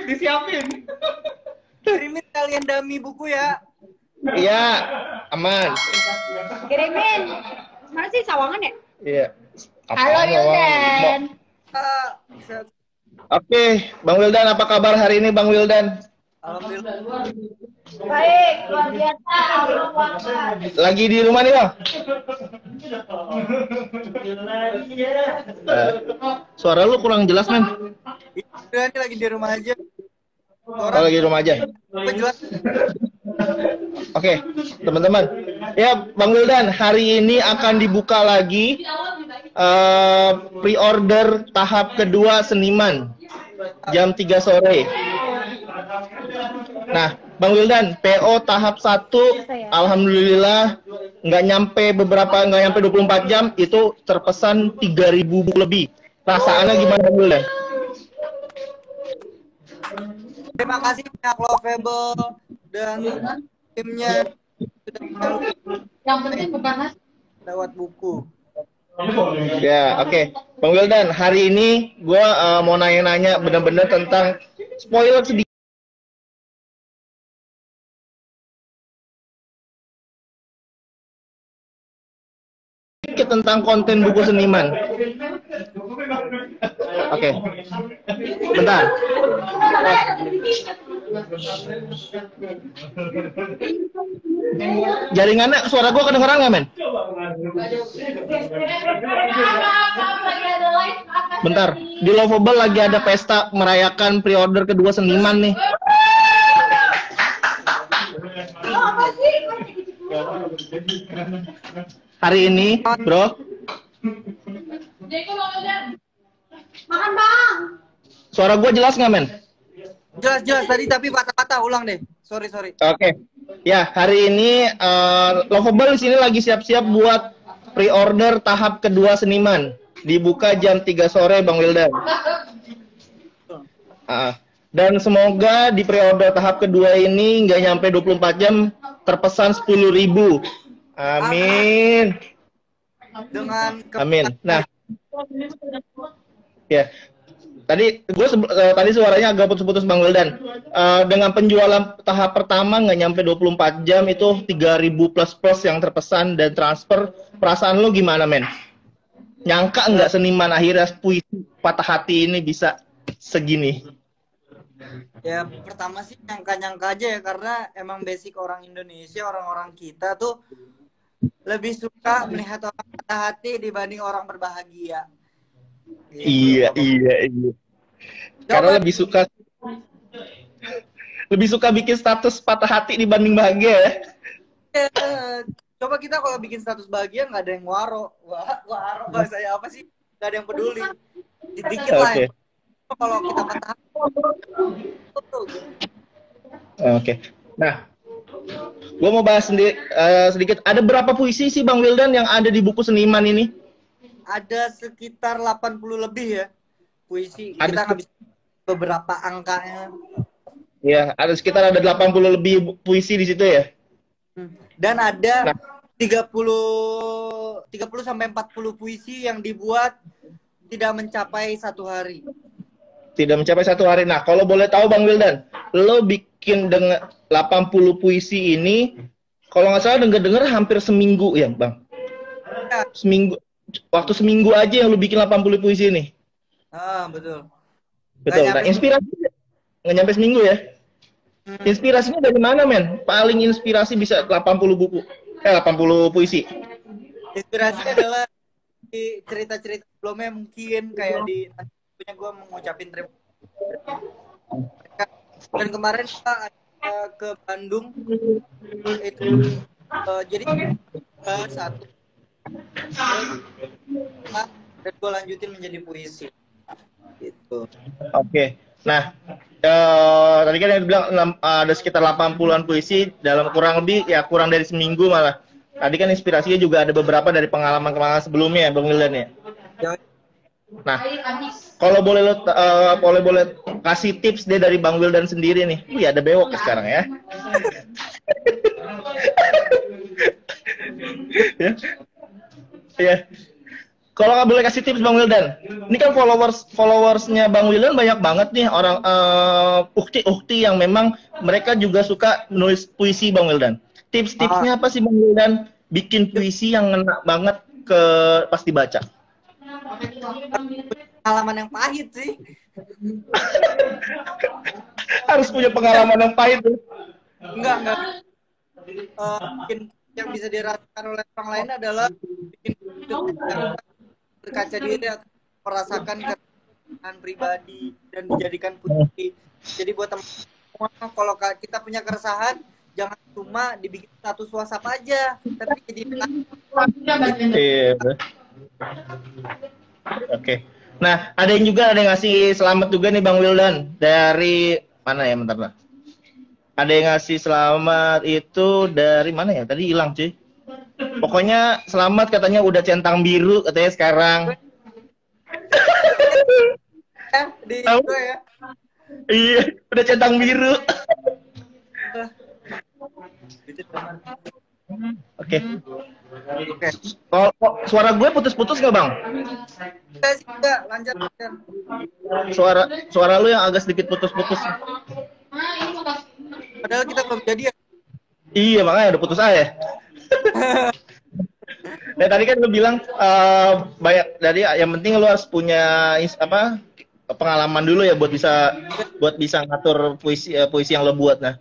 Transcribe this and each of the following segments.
Disiapin. Kirimin kalian Dami buku ya. Iya, aman. Kirimin. Mana sih Sawangan ya? Iya. Halo Wildan. Oke, Bang Wildan, apa kabar hari ini, Bang Wildan? Alhamdulillah. Baik, luar biasa. Lagi di rumah nih, Bang? Suara lu kurang jelas, men. Ini lagi di rumah aja. Oh, lagi di rumah aja. Jelas. Oke, teman-teman. Ya, Bang Wildan, hari ini akan dibuka lagi pre-order tahap kedua Seniman jam 3 sore. Nah, Bang Wildan, PO tahap 1 alhamdulillah nggak nyampe 24 jam itu terpesan 3.000 buku lebih. Perasaannya gimana, Bang Wildan? Terima kasih banyak Lovable dan timnya Yang penting bukan mas. lewat buku. Ya, oke. Bang Wildan, hari ini gue mau nanya-nanya benar-benar tentang spoiler sedikit tentang konten buku seniman. Oke. Bentar. Jaringannya suara gue kedengeran nggak, men? Bentar, di Lovable lagi ada pesta merayakan pre-order kedua Seniman nih. Hari ini, bro. Makan bang. Suara gue jelas nggak, men? Jelas tadi tapi patah-patah, ulang deh. Sorry. Oke. Ya, hari ini Lovable di sini lagi siap-siap buat pre-order tahap kedua Seniman. Dibuka jam 3 sore, Bang Wildan. Dan semoga di pre-order tahap kedua ini nggak nyampe 24 jam terpesan 10.000. Amin. Amin. Nah, ya. Tadi tadi suaranya agak putus-putus, Bang Wildan. Dengan penjualan tahap pertama nggak nyampe 24 jam itu 3.000 plus yang terpesan dan transfer. Perasaan lo gimana, men? Nyangka nggak seniman akhirnya puisi patah hati ini bisa segini? Ya pertama sih nyangka-nyangka aja ya, karena emang basic orang Indonesia, orang-orang kita tuh lebih suka melihat orang patah hati dibanding orang berbahagia. Iya. Karena lebih suka bikin status patah hati dibanding bahagia ya. Coba kita kalau bikin status bahagia nggak ada yang waro bahasanya apa sih? Nggak ada yang peduli. Dikit lah. Ya. Kalau kita patah hati. Oke. Nah, gue mau bahas sedikit. Ada berapa puisi sih, Bang Wildan, yang ada di buku Seniman ini? Ada sekitar 80 lebih ya puisi. Kita nggak bisa beberapa angkanya. Ya, ada sekitar 80 lebih puisi di situ ya. Dan ada 30 sampai 40 puisi yang dibuat tidak mencapai 1 hari. Tidak mencapai 1 hari. Nah, kalau boleh tahu, Bang Wildan, lo bikin dengan 80 puisi ini, kalau nggak salah denger-denger hampir seminggu ya, Bang? Ya. Waktu seminggu aja yang lo bikin 80 puisi ini. Betul. Betul. Nah, inspirasi nggak nyampe seminggu ya? Inspirasinya dari mana, men? Paling inspirasi bisa 80 puisi. Inspirasinya adalah di cerita-cerita sebelumnya, mungkin kayak di punya gue mengucapin terima kasih. Dan kemarin kita ke Bandung itu jadi satu dan gue lanjutin menjadi puisi gitu. Oke. Nah, tadi kan yang bilang ada sekitar 80-an puisi dalam kurang dari seminggu malah. Tadi kan inspirasinya juga ada beberapa dari pengalaman-pengalaman sebelumnya ya, Bang Wildan ya. Nah, kalau boleh kasih tips deh dari Bang Wildan sendiri nih. Wih, ada bewok sekarang ya. Ya. Kalau nggak boleh kasih tips, Bang Wildan, Ini kan followersnya Bang Wildan banyak banget nih orang ukti yang memang mereka juga suka menulis puisi Bang Wildan. Tips-tipsnya apa sih Bang Wildan bikin puisi yang ngena banget ke pas dibaca? Pengalaman yang pahit sih. Harus punya pengalaman yang pahit tuh. Enggak. Mungkin yang bisa dirasakan oleh orang lain adalah bikin hidup yang berkaca diri atau merasakan keresahan pribadi dan dijadikan puisi. Jadi buat teman-teman, kalau kita punya keresahan, jangan cuma dibikin status WhatsApp aja, tapi jadi Iya. Oke. Nah, ada yang ngasih selamat juga nih Bang Wildan dari mana ya, bentar lah. Ada yang ngasih selamat itu dari mana ya? Tadi hilang cuy. Pokoknya selamat katanya udah centang biru katanya sekarang. di itu ya. Iya, udah centang biru. Oke. Suara gue putus-putus nggak Bang? Enggak, lanjut. Suara lu yang agak sedikit putus-putus. Padahal kita belum jadi ya. Iya, makanya udah putus aja. Nah, tadi kan lu bilang banyak dari yang penting lu harus punya pengalaman dulu ya buat bisa ngatur puisi yang lo buat. Nah.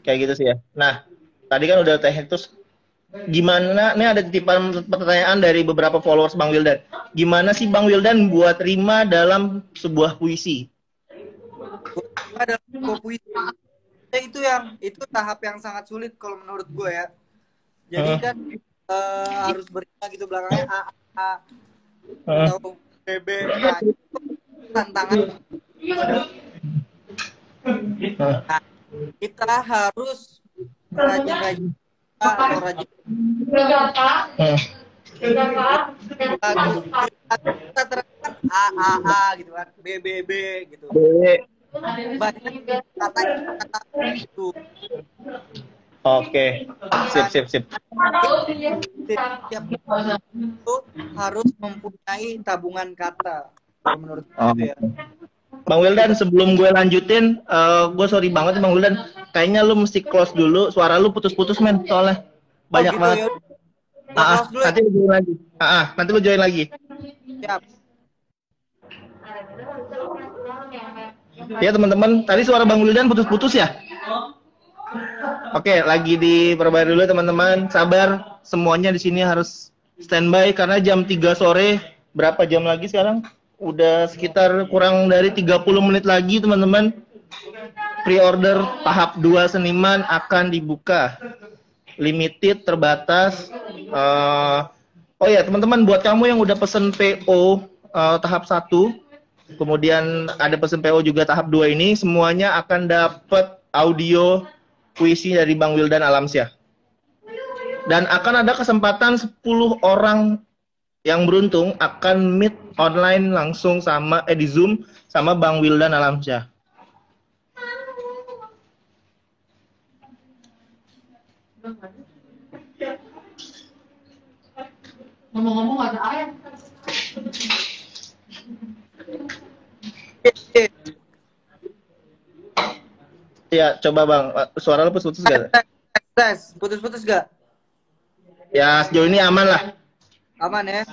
Kayak gitu sih ya. Nah, tadi kan udah teknik, terus gimana, ini ada titipan pertanyaan dari beberapa followers Bang Wildan. Gimana sih Bang Wildan buat rima dalam sebuah puisi? Dalam sebuah puisi, itu tahap yang sangat sulit kalau menurut gue ya. Jadi kan harus berima gitu belakangnya A atau BB. Nah, itu tantangan. Nah, kita harus rajin-rajin kita terangkan A gitu kan, B gitu. Banyak kata itu. Oke. Sip. Setiap itu harus mempunyai tabungan kata. Menurut gue ya. Bang Wildan, sebelum gue lanjutin, gue sorry banget Bang Wildan, kayaknya lu mesti close dulu, suara lu putus-putus men, soalnya banyak gitu, banget. Ya. Nanti lu join lagi. Nanti lu join lagi. Siap. Ya teman-teman, tadi suara Bang Wildan putus-putus ya? Oke, lagi diperbaiki dulu teman-teman, sabar, semuanya di sini harus standby karena jam 3 sore, berapa jam lagi sekarang? Udah sekitar kurang dari 30 menit lagi teman-teman. Pre-order tahap 2 seniman akan dibuka. Limited, terbatas. Oh ya teman-teman, buat kamu yang udah pesen PO tahap 1, kemudian ada pesen PO juga tahap 2 ini, semuanya akan dapat audio puisi dari Bang Wildan Alamsyah. Dan akan ada kesempatan 10 orang yang beruntung akan meet online langsung sama di Zoom sama Bang Wildan Alamsyah. Ngomong-ngomong ada air. Ya, coba Bang, suara lu putus-putus gak? Putus-putus gak? Ya, sejauh ini aman lah. Aman ya?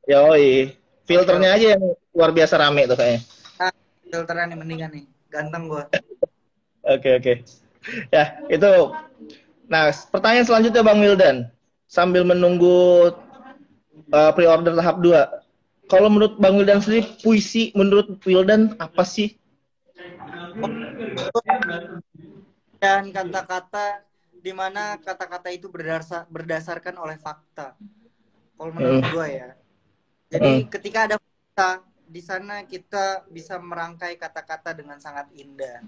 Yoi, filternya aja yang luar biasa rame tuh kayaknya. Filternya nih mendingan nih, ganteng gua. Oke. Ya, itu. Nah, pertanyaan selanjutnya Bang Wildan. Sambil menunggu pre-order tahap 2. Kalau menurut Bang Wildan sendiri, puisi menurut Wildan apa sih? Dan kata-kata di mana kata-kata itu berdasarkan oleh fakta. Kalau menurut gue ya. Jadi ketika ada fakta, di sana kita bisa merangkai kata-kata dengan sangat indah.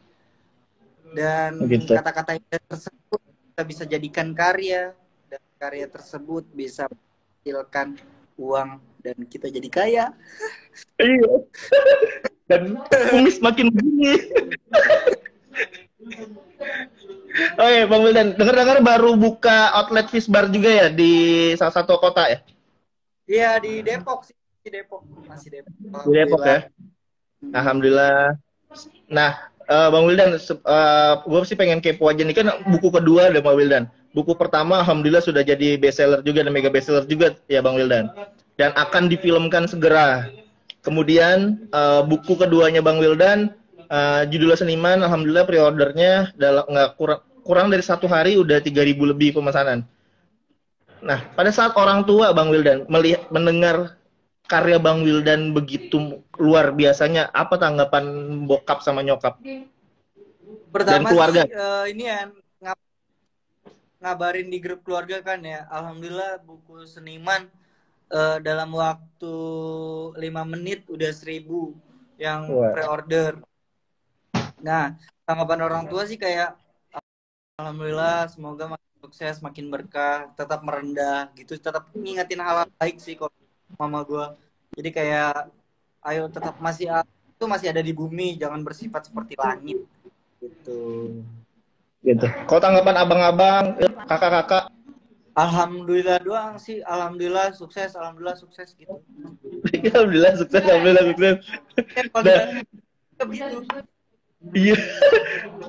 Dan kata-kata indah tersebut kita bisa jadikan karya, dan karya tersebut bisa menghasilkan uang dan kita jadi kaya. Iya. Dan kumis makin begini. Oh iya, Bang Wildan, dengar-dengar baru buka outlet fish bar juga ya di salah satu kota ya? Iya, di Depok sih. Di Depok, masih Depok. Di Depok ya. Alhamdulillah. Nah, Bang Wildan, gue sih pengen kepo aja nih kan buku kedua deh Bang Wildan. Buku pertama alhamdulillah sudah jadi bestseller juga dan mega bestseller juga ya Bang Wildan. Dan akan difilmkan segera. Kemudian buku keduanya Bang Wildan judulnya Seniman, alhamdulillah pre-ordernya dalam nggak kurang dari 1 hari udah 3.000 lebih pemesanan. Nah, pada saat orang tua Bang Wildan mendengar karya Bang Wildan begitu luar biasanya, apa tanggapan bokap sama nyokap dan Pertama keluarga? sih ini ya ngabarin di grup keluarga kan ya. Alhamdulillah buku Seniman dalam waktu 5 menit udah 1.000 yang pre-order. Nah, tanggapan orang tua sih kayak alhamdulillah, semoga makin sukses, makin berkah, tetap merendah gitu, tetap ngingetin hal baik sih kalau mama gue. Jadi kayak ayo tetap itu masih ada di bumi, jangan bersifat seperti langit gitu. Gitu. Kalau tanggapan abang-abang, kakak-kakak? Alhamdulillah doang sih, alhamdulillah sukses gitu. Alhamdulillah sukses, alhamdulillah sukses. Begitu. Iya.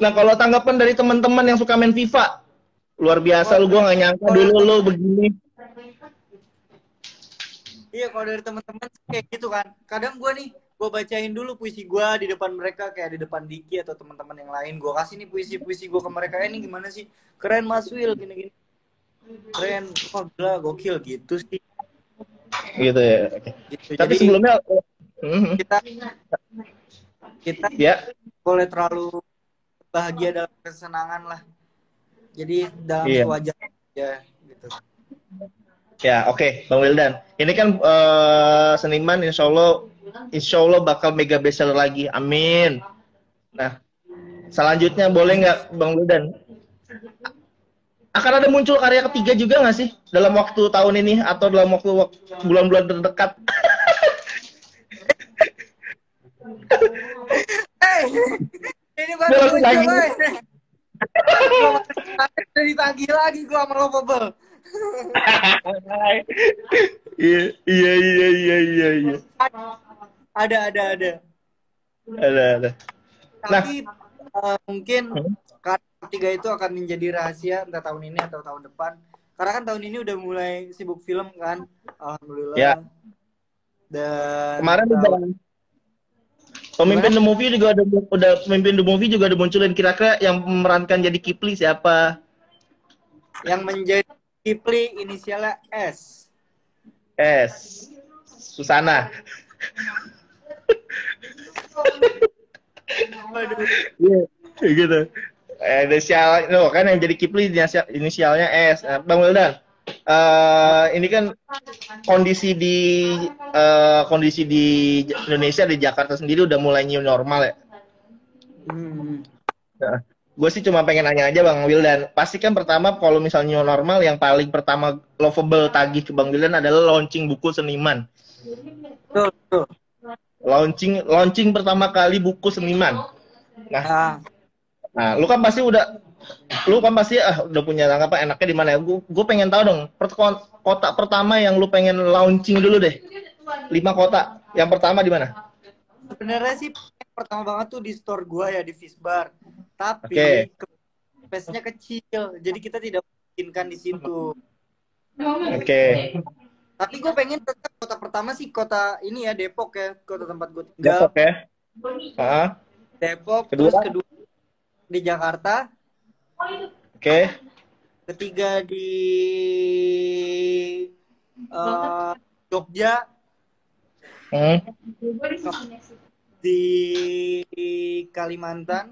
Nah kalau tanggapan dari teman-teman yang suka main FIFA, luar biasa lu, gue nggak nyangka dulu lu begini. Iya, kalau dari teman-teman kayak gitu kan. Kadang gue bacain dulu puisi gue di depan mereka, kayak di depan Diki atau teman-teman yang lain. Gue kasih nih puisi-puisi gue ke mereka, ini gimana sih? Keren Mas Will, gini-gini. Keren, oh gila, gokil gitu sih. Gitu ya. Gitu. Tapi jadi, sebelumnya kita ya boleh terlalu bahagia dalam kesenangan lah. Jadi dalam sewajarnya ya gitu. Ya oke, Bang Wildan. Ini kan Seniman insya Allah bakal mega bestseller lagi. Amin. Nah, selanjutnya boleh nggak Bang Wildan? Akan ada muncul karya ketiga juga nggak sih dalam waktu tahun ini atau dalam waktu bulan-bulan terdekat? Ini baru muncul, gue ditagih lagi gue sama Lovable. Iya. Ada. Tapi mungkin karya ketiga itu akan menjadi rahasia entah tahun ini atau tahun depan. Karena kan tahun ini udah mulai sibuk film kan, alhamdulillah. Ya. Dan kemarin pemimpin The Movie juga udah munculin, kira-kira yang memerankan jadi Kipli siapa? Yang menjadi Kipli inisialnya S. Susana. Iya, gitu. Inisial, kan yang jadi Kipli inisialnya S. Bang Wildan, ini kan kondisi di Indonesia, di Jakarta sendiri udah mulai new normal ya. Nah, gue sih cuma pengen nanya aja Bang Wildan, pasti kan pertama kalau misalnya new normal yang paling pertama Lovable tagih ke Bang Wildan adalah launching buku Seniman. Betul. Launching pertama kali buku Seniman. Nah, lu kan pasti udah punya tanggapan enaknya di mana ya? Gue pengen tahu dong, kota pertama yang lu pengen launching dulu deh. 5 kota. Yang pertama di mana? Sebenarnya sih pertama banget tuh di store gue ya, di Fishbar. Tapi space-nya kecil, jadi kita tidak memungkinkan di situ. Oke. Tapi gue pengen tetap kota pertama sih kota ini ya, Depok ya, kota tempat gue tinggal. Depok ya. Depok, kedua di Jakarta. Oke. Ketiga di Jogja. Di Kalimantan,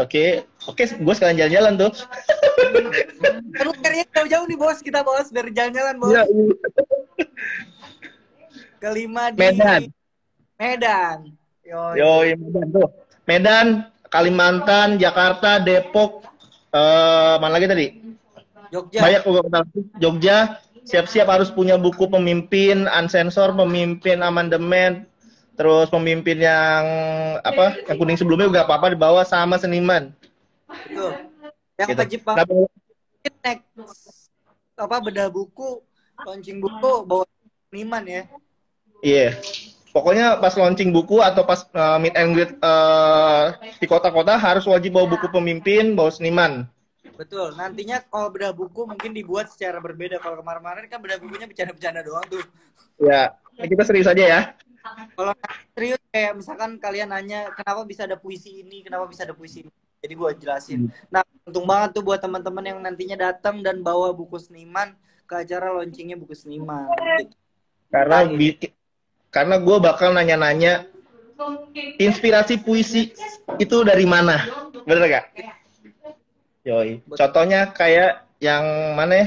oke, gue sekalian jalan-jalan tuh. Kan kayaknya jauh-jauh nih bos, kita bos, dari jalan-jalan bos. Ya. Kelima di Medan. Medan tuh. Medan, Kalimantan, Jakarta, Depok, mana lagi tadi? Jogja. Banyak kota. Jogja. Siap-siap harus punya buku pemimpin unsensor, pemimpin amandemen, terus pemimpin yang kuning sebelumnya juga apa-apa dibawa sama Seniman. Betul. Yang gitu. wajib banget bedah buku, launching buku, bawa seniman ya. Iya. Pokoknya pas launching buku atau pas meet and greet di kota-kota harus wajib bawa buku pemimpin, bawa seniman. Betul. Nantinya kalau bedah buku mungkin dibuat secara berbeda. Kalau kemarin-kemarin kan bedah bukunya bercanda-bercanda doang tuh. Ya, kita serius aja ya. Kalau serius kayak misalkan kalian nanya kenapa bisa ada puisi ini, kenapa bisa ada puisi ini. Jadi gue jelasin. Nah, untung banget tuh buat teman-teman yang nantinya datang dan bawa buku seniman ke acara launchingnya buku seniman. Gitu. Karena gue bakal nanya-nanya inspirasi puisi itu dari mana, bener gak? Yoi. Contohnya kayak yang mana ya?